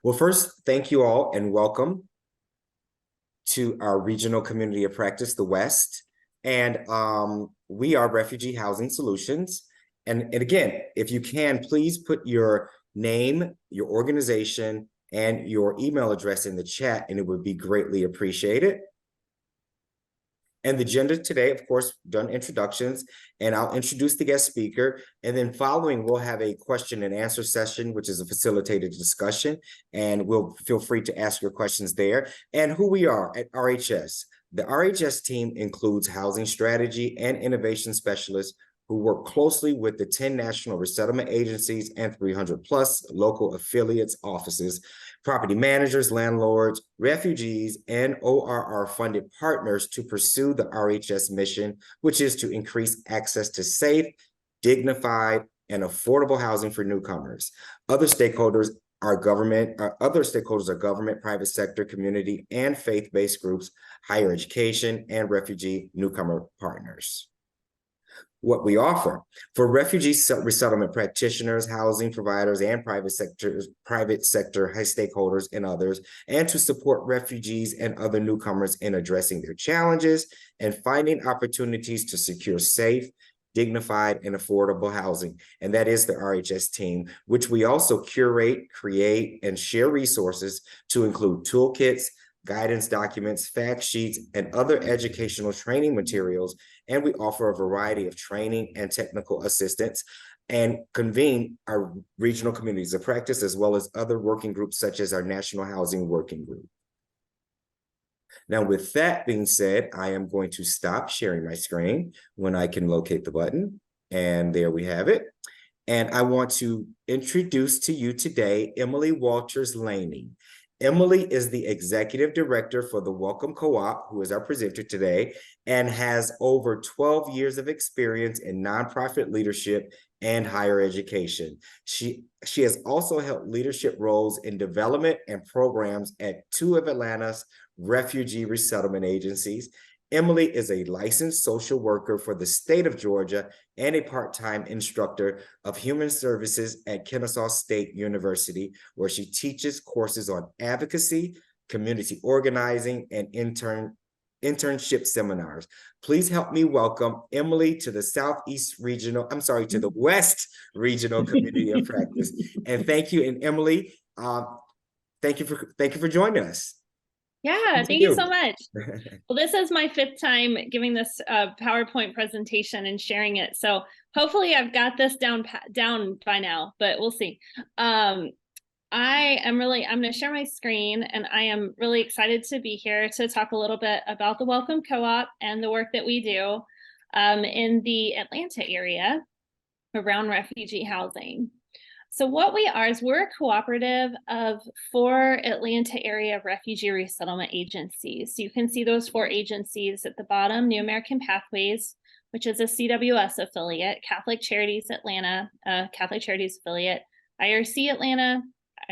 Well, first, thank you all and welcome to our regional community of practice, the West. And we are Refugee Housing Solutions. And again, if you can, please put your name, your organization, and your email address in the chat, and it would be greatly appreciated. And the agenda today, of course, done introductions, and I'll introduce the guest speaker. And then following, we'll have a question and answer session, which is a facilitated discussion. And we'll feel free to ask your questions there. And who we are at RHS. The RHS team includes housing strategy and innovation specialists who work closely with the 10 national resettlement agencies and 300 plus local affiliates offices, property managers, landlords, refugees, and ORR funded partners to pursue the RHS mission, which is to increase access to safe, dignified, and affordable housing for newcomers. Other stakeholders are government, private sector, community, and faith-based groups, higher education, and refugee newcomer partners. What we offer for refugee resettlement practitioners, housing providers, and private sector high stakeholders and others, and to support refugees and other newcomers in addressing their challenges and finding opportunities to secure safe, dignified, and affordable housing. And that is the RHS team, which we also curate, create, and share resources to include toolkits, guidance documents, fact sheets, and other educational training materials. And we offer a variety of training and technical assistance and convene our regional communities of practice, as well as other working groups such as our National Housing Working Group. Now, with that being said, I am going to stop sharing my screen when I can locate the button. And there we have it. And I want to introduce to you today, Emily Walters Laney. Emily is the executive director for the Welcome Co-op, who is our presenter today, and has over 12 years of experience in nonprofit leadership and higher education. She has also held leadership roles in development and programs at 2 of Atlanta's refugee resettlement agencies. Emily is a licensed social worker for the state of Georgia and a part-time instructor of human services at Kennesaw State University, where she teaches courses on advocacy, community organizing, and internship seminars. Please help me welcome Emily to the to the West Regional Community of Practice. And thank you, and Emily, thank you for joining us. Yeah, thank you so much. Well, this is my 5th time giving this PowerPoint presentation and sharing it. So hopefully I've got this down by now, but we'll see. I'm going to share my screen, and I am really excited to be here to talk a little bit about the Welcome Co-op and the work that we do in the Atlanta area around refugee housing. So what we are is we're a cooperative of 4 Atlanta area refugee resettlement agencies. So you can see those 4 agencies at the bottom: New American Pathways, which is a CWS affiliate; Catholic Charities Atlanta, Catholic Charities affiliate; IRC Atlanta,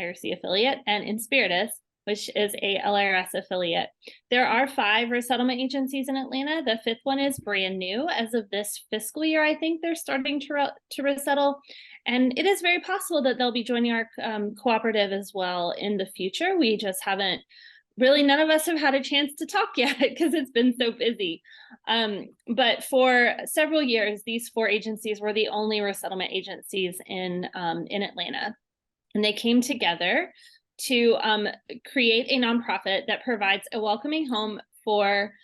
IRC affiliate; and Inspiritus, which is a LRS affiliate. There are 5 resettlement agencies in Atlanta. The 5th one is brand new. As of this fiscal year, I think they're starting to resettle. And it is very possible that they'll be joining our cooperative as well in the future. We just haven't really, none of us have had a chance to talk yet because it's been so busy. But for several years, these 4 agencies were the only resettlement agencies in Atlanta. And they came together to create a nonprofit that provides a welcoming home for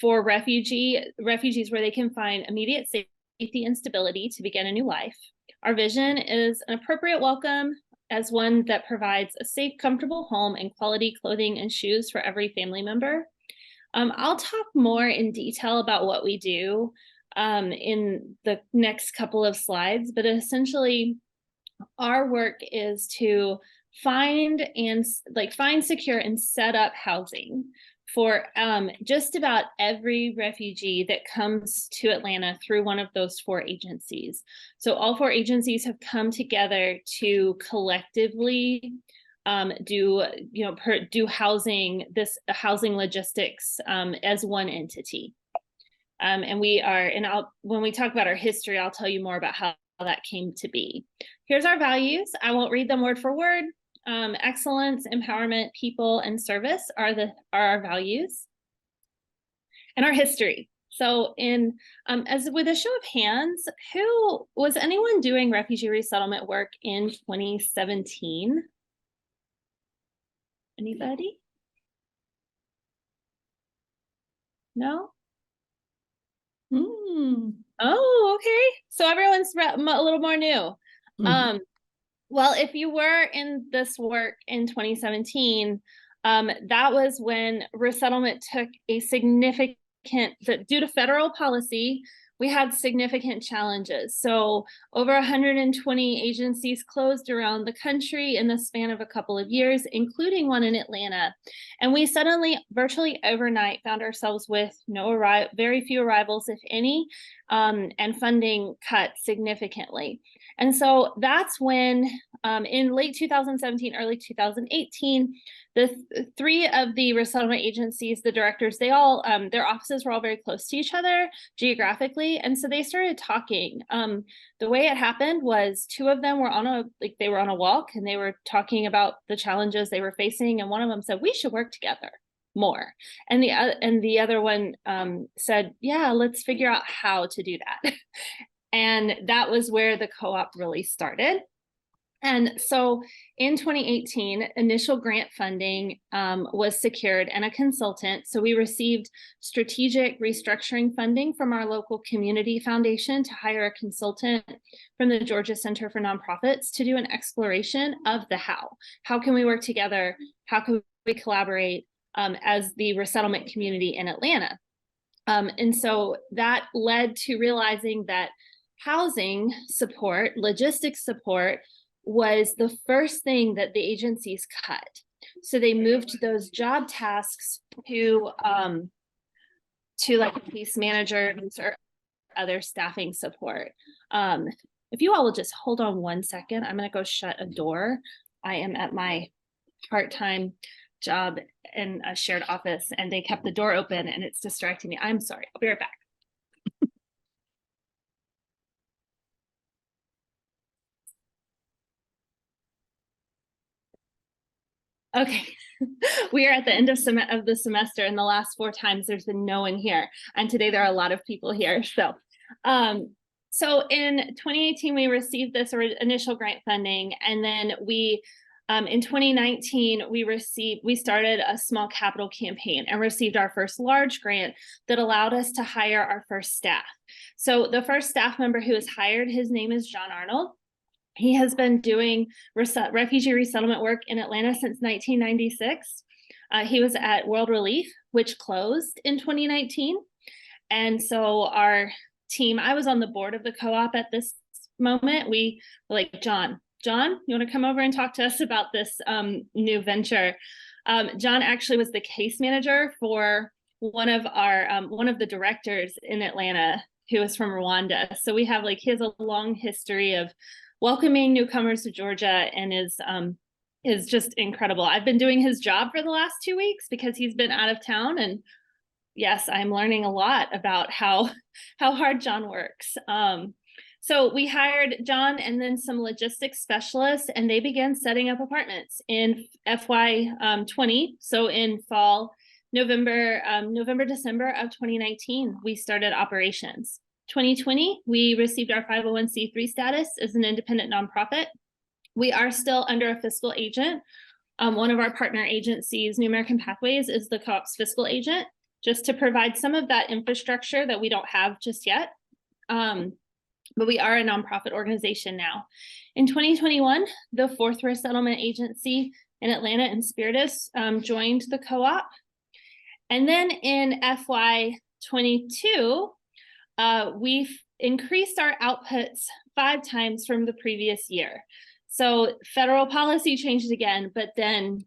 refugees where they can find immediate safety and stability to begin a new life. Our vision is an appropriate welcome as one that provides a safe, comfortable home and quality clothing and shoes for every family member. I'll talk more in detail about what we do in the next couple of slides, but essentially our work is to find, secure, and set up housing for just about every refugee that comes to Atlanta through one of those 4 agencies. So all 4 agencies have come together to collectively do housing logistics as one entity. And when we talk about our history, I'll tell you more about how that came to be. Here's our values. I won't read them word for word. excellence, empowerment, people, and service are our values and our history. So as with a show of hands, who was anyone doing refugee resettlement work in 2017? Anybody? No? Oh, okay. So everyone's a little more new. Well, if you were in this work in 2017, that was when resettlement took a significant, due to federal policy, we had significant challenges. So over 120 agencies closed around the country in the span of a couple of years, including one in Atlanta. And we suddenly, virtually overnight, found ourselves with very few arrivals, if any, and funding cut significantly. And so that's when, in late 2017, early 2018, the three of the resettlement agencies, the directors, they all, their offices were all very close to each other geographically. And so they started talking. The way it happened was two of them were on a walk, and they were talking about the challenges they were facing. And one of them said, we should work together more. And the other one said, yeah, let's figure out how to do that. And that was where the co-op really started. And so in 2018, initial grant funding was secured and a consultant. So we received strategic restructuring funding from our local community foundation to hire a consultant from the Georgia Center for Nonprofits to do an exploration of the how. How can we work together? How can we collaborate as the resettlement community in Atlanta? And so that led to realizing that housing support, logistics support, was the first thing that the agencies cut. So they moved those job tasks to like case managers or other staffing support. If you all will just hold on 1 second, I'm going to go shut a door. I am at my part-time job in a shared office, and they kept the door open and it's distracting me. I'm sorry. I'll be right back. Okay, we are at the end of the semester, and the last 4 times there's been no one here, and today there are a lot of people here. So in 2018 we received this initial grant funding, and then we in 2019 we started a small capital campaign and received our first large grant that allowed us to hire our first staff. So the first staff member who was hired, his name is John Arnold. He has been doing refugee resettlement work in Atlanta since 1996. He was at World Relief, which closed in 2019. And so our team, I was on the board of the co-op at this moment. We were like, John, you want to come over and talk to us about this new venture? John actually was the case manager for one of the directors in Atlanta, who is from Rwanda. So he has a long history of welcoming newcomers to Georgia, and is just incredible. I've been doing his job for the last 2 weeks because he's been out of town, and yes, I'm learning a lot about how hard John works. So we hired John and then some logistics specialists, and they began setting up apartments in FY20. So in fall, November, December of 2019, we started operations. 2020, we received our 501c3 status as an independent nonprofit. We are still under a fiscal agent. One of our partner agencies, New American Pathways, is the co-op's fiscal agent, just to provide some of that infrastructure that we don't have just yet. But we are a nonprofit organization now. In 2021, the 4th resettlement agency in Atlanta, Inspiritus, joined the co-op. And then in FY22, we've increased our outputs 5 times from the previous year. So federal policy changed again, but then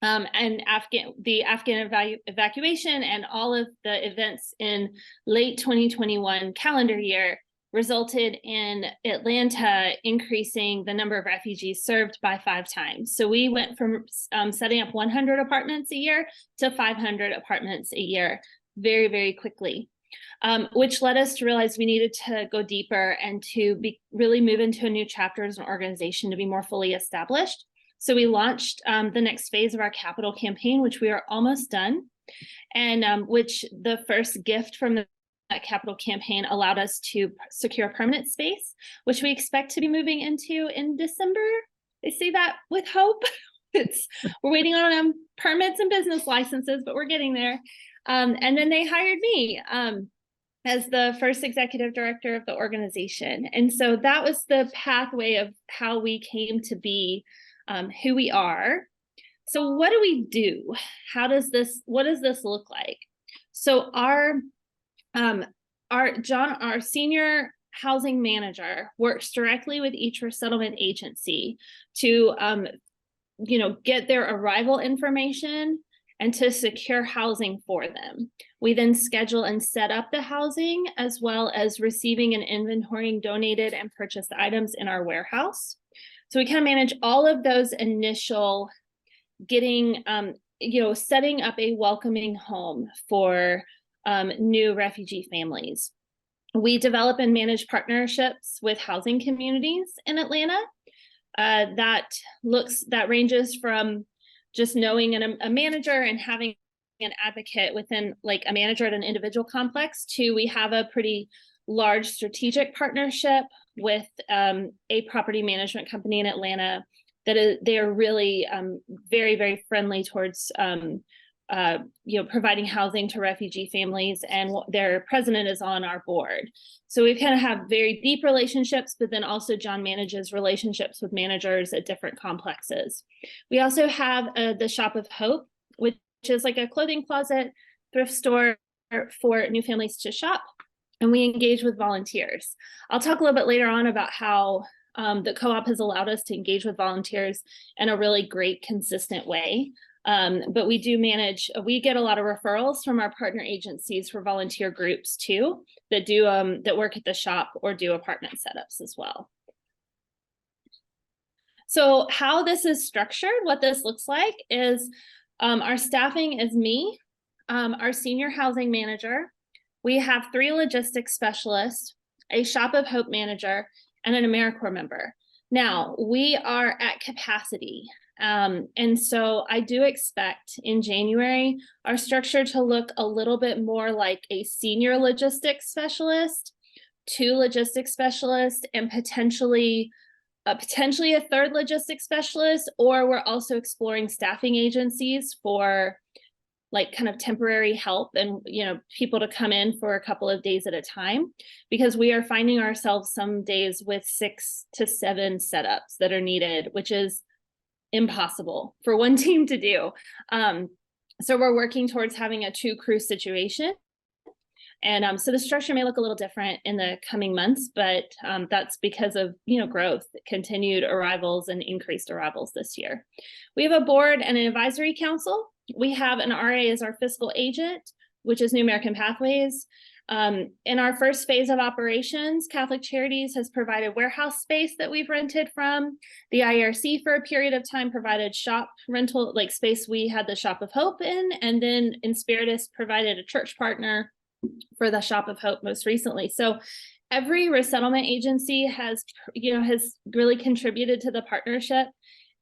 the Afghan evacuation and all of the events in late 2021 calendar year resulted in Atlanta increasing the number of refugees served by 5 times. So we went from setting up 100 apartments a year to 500 apartments a year very, very quickly. Which led us to realize we needed to go deeper and to really move into a new chapter as an organization to be more fully established. So we launched the next phase of our capital campaign, which we are almost done, and which the first gift from that capital campaign allowed us to secure a permanent space, which we expect to be moving into in December. They say that with hope. We're waiting on permits and business licenses, but we're getting there. And then they hired me as the first executive director of the organization. And so that was the pathway of how we came to be who we are. So what do we do? What does this look like? So our senior housing manager works directly with each resettlement agency to get their arrival information and to secure housing for them. We then schedule and set up the housing, as well as receiving and inventorying donated and purchased items in our warehouse. So we kind of manage all of those initial setting up a welcoming home for new refugee families. We develop and manage partnerships with housing communities in Atlanta. That ranges from just knowing a manager and having an advocate within like a manager at an individual complex to we have a pretty large strategic partnership with a property management company in Atlanta they are really very, very friendly towards providing housing to refugee families, and their president is on our board. So we kind of have very deep relationships, but then also John manages relationships with managers at different complexes. We also have the Shop of Hope, which is like a clothing closet, thrift store for new families to shop, and we engage with volunteers. I'll talk a little bit later on about how the co-op has allowed us to engage with volunteers in a really great, consistent way. But we get a lot of referrals from our partner agencies for volunteer groups too, that work at the shop or do apartment setups as well. So how this is structured, what this looks like is our staffing is me, our senior housing manager. We have 3 logistics specialists, a Shop of Hope manager, and an AmeriCorps member. Now, we are at capacity. And so I do expect in January, our structure to look a little bit more like a senior logistics specialist, 2 logistics specialists, and potentially a 3rd logistics specialist, or we're also exploring staffing agencies for like kind of temporary help and people to come in for a couple of days at a time, because we are finding ourselves some days with 6 to 7 setups that are needed, which is impossible for one team to do. So we're working towards having a 2-crew situation. And so the structure may look a little different in the coming months, but that's because of growth, continued arrivals and increased arrivals this year. We have a board and an advisory council. We have an RA as our fiscal agent, which is New American Pathways. In our first phase of operations, Catholic Charities has provided warehouse space that we've rented from. The IRC for a period of time provided shop rental, like space we had the Shop of Hope in, and then Inspiritus provided a church partner for the Shop of Hope most recently. So every resettlement agency has really contributed to the partnership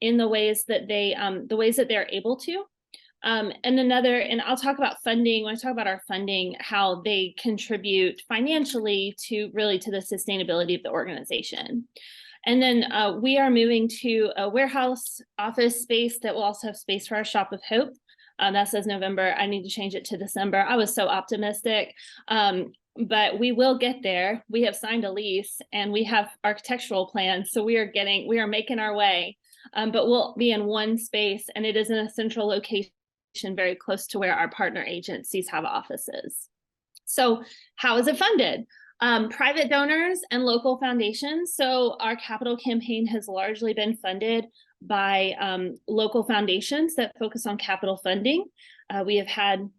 in the ways that they're able to. And I'll talk about funding when I talk about our funding, how they contribute financially to the sustainability of the organization. And then we are moving to a warehouse office space that will also have space for our Shop of Hope. That says November. I need to change it to December. I was so optimistic, but we will get there. We have signed a lease and we have architectural plans. So we are making our way, but we'll be in one space, and it is in a central location very close to where our partner agencies have offices. So how is it funded? Private donors and local foundations. So our capital campaign has largely been funded by local foundations that focus on capital funding. We have had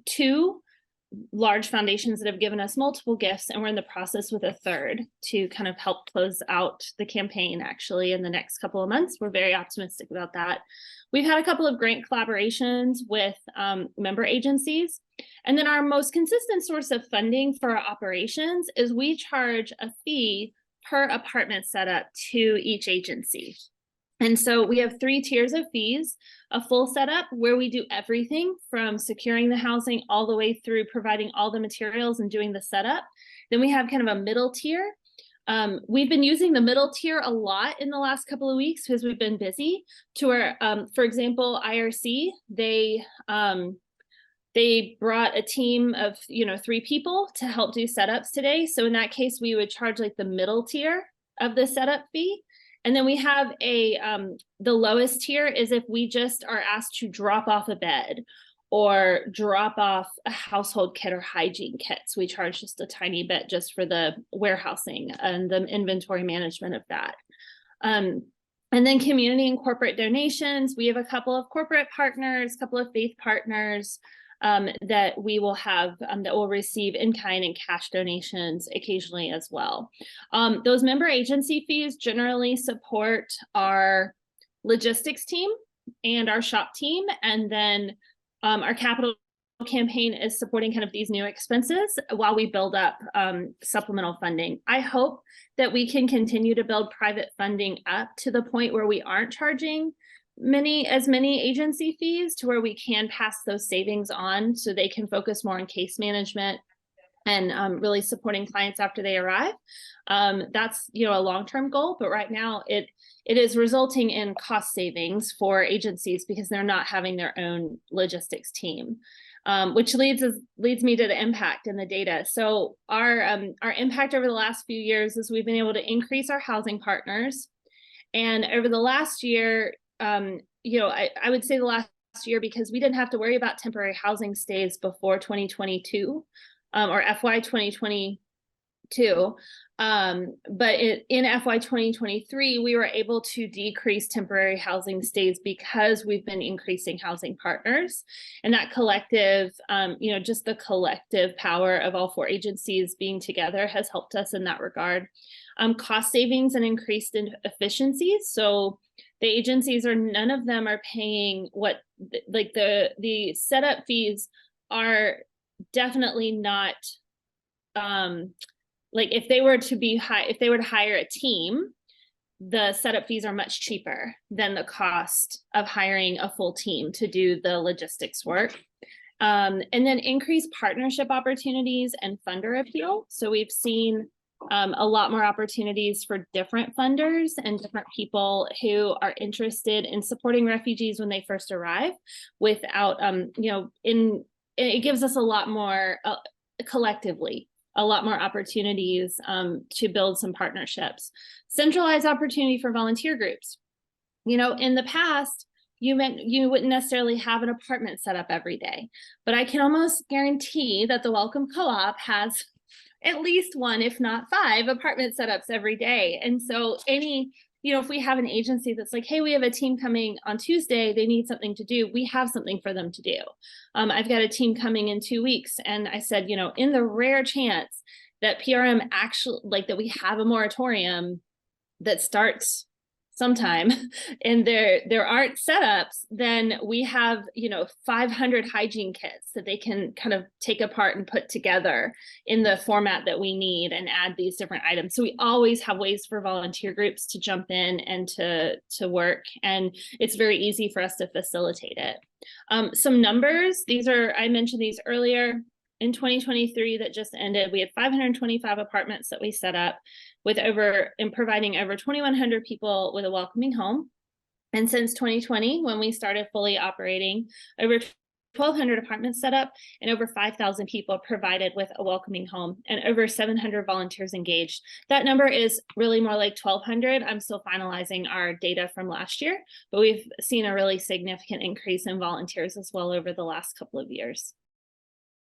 2 large foundations that have given us multiple gifts, and we're in the process with a 3rd to kind of help close out the campaign actually in the next couple of months. We're very optimistic about that. We've had a couple of grant collaborations with member agencies. And then our most consistent source of funding for our operations is we charge a fee per apartment setup to each agency. And so we have 3 tiers of fees: a full setup where we do everything from securing the housing all the way through providing all the materials and doing the setup. Then we have kind of a middle tier. We've been using the middle tier a lot in the last couple of weeks because we've been busy. To where, for example, IRC, they brought a team of 3 people to help do setups today. So in that case, we would charge like the middle tier of the setup fee. And then we have the lowest tier is if we just are asked to drop off a bed or drop off a household kit or hygiene kits. We charge just a tiny bit just for the warehousing and the inventory management of that. And then community and corporate donations. We have a couple of corporate partners, a couple of faith partners that we will have that will receive in-kind and cash donations occasionally as well. Those member agency fees generally support our logistics team and our shop team, and then our capital campaign is supporting kind of these new expenses while we build up supplemental funding. I hope that we can continue to build private funding up to the point where we aren't charging as many agency fees, to where we can pass those savings on so they can focus more on case management and really supporting clients after they arrive. That's a long-term goal, but right now it is resulting in cost savings for agencies because they're not having their own logistics team, which leads me to the impact and the data. So our impact over the last few years is we've been able to increase our housing partners, and over the last year, I would say the last year, because we didn't have to worry about temporary housing stays before 2022 or FY 2022. But in FY 2023, we were able to decrease temporary housing stays because we've been increasing housing partners, and that collective, just the collective power of all 4 agencies being together has helped us in that regard. Cost savings and increased efficiencies. So the agencies none of them are paying what, like the setup fees are definitely not, like if they were to hire a team, the setup fees are much cheaper than the cost of hiring a full team to do the logistics work. And then increased partnership opportunities and funder appeal. So we've seen a lot more opportunities for different funders and different people who are interested in supporting refugees when they first arrive without, it gives us a lot more collectively, a lot more opportunities to build some partnerships. Centralized opportunity for volunteer groups. In the past, you wouldn't necessarily have an apartment set up every day, but I can almost guarantee that the Welcome Co-op has at least 1, if not 5 apartment setups every day. And so if we have an agency that's like, hey, we have a team coming on Tuesday, they need something to do, we have something for them to do. I've got a team coming in 2 weeks. And I said, in the rare chance that PRM actually, that we have a moratorium that starts sometime and there aren't setups, then we have 500 hygiene kits that they can kind of take apart and put together in the format that we need and add these different items. So we always have ways for volunteer groups to jump in and to work, and it's very easy for us to facilitate it. Some numbers, I mentioned these earlier. In 2023 that just ended, we had 525 apartments that we set up providing over 2,100 people with a welcoming home. And since 2020, when we started fully operating, over 1,200 apartments set up and over 5,000 people provided with a welcoming home and over 700 volunteers engaged. That number is really more like 1,200. I'm still finalizing our data from last year, but we've seen a really significant increase in volunteers as well over the last couple of years.